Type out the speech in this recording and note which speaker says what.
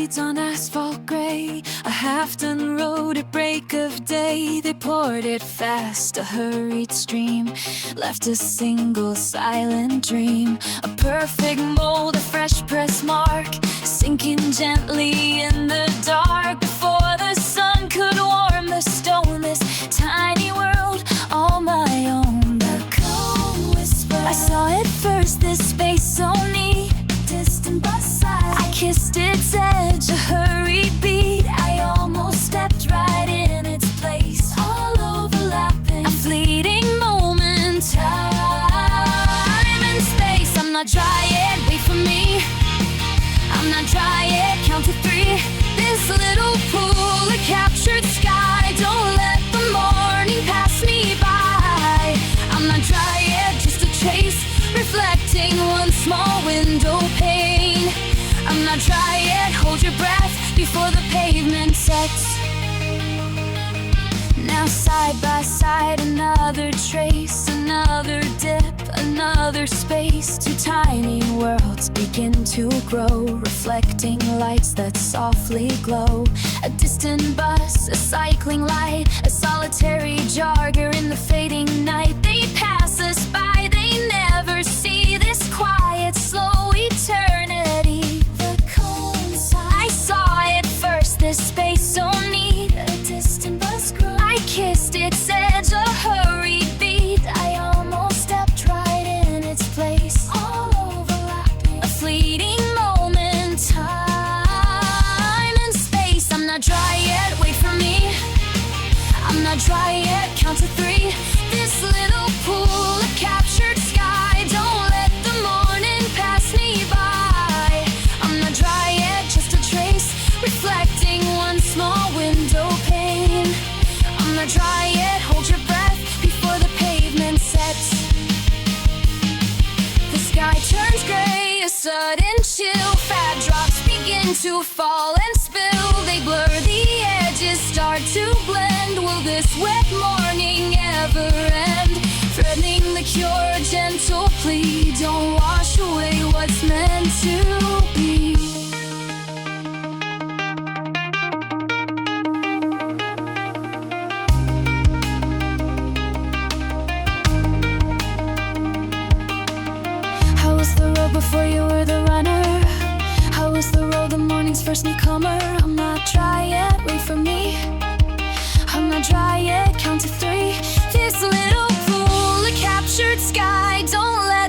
Speaker 1: streets on asphalt gray, a half-done road at break of day. They poured it fast, a hurried stream, left a single silent dream. A perfect mold, a fresh press mark, sinking gently in the dark. Before the sun could warm the stone, this tiny world all my own. The calm whisper, I saw it first, this space so neat, distant but silent. I kissed its edge, a hurried beat. I almost stepped right in its place, all overlapping, a fleeting moment. Time and space, I'm not dry yet, wait for me. I'm not dry yet, count to 3. This little pool, a captured sky. Don't let the morning pass me by. I'm not dry yet, just a trace, reflecting one small window pane. I'm not dry yet, hold your breath before the pavement sets. Now side by side, another trace, another dip, another space. Two tiny worlds begin to grow, reflecting lights that softly glow. A distant bus, a cycling light, a solitary jogger in the fading night. They pass us by, they never see this quiet, slow eternity. The coincide, I saw it first, this space so neat, a distant bus grows. I kissed its edge, a hurried beat. I almost stepped right in its place, all overlapping, a fleeting moment. Time and space, I'm not dry yet, wait for me. I'm not dry yet, count to 3. This little pool, a captured sky. Don't let the morning pass me by. I'm not dry yet, just a trace, reflecting one small window pane. I'm not dry yet, hold your breath before the pavement sets. The sky turns gray, a sudden chill. Fat drops begin to fall and spill. They blur, the edges start to blend. Will this wet morning ever end? Threatening the cure, a gentle plea. Don't wash away what's meant to be. How was the road before you were the runner? How was the road, the morning's first newcomer? I'm not dry yet, wait for me. I'm not dry yet, count to 3. This little pool, a captured sky. Don't let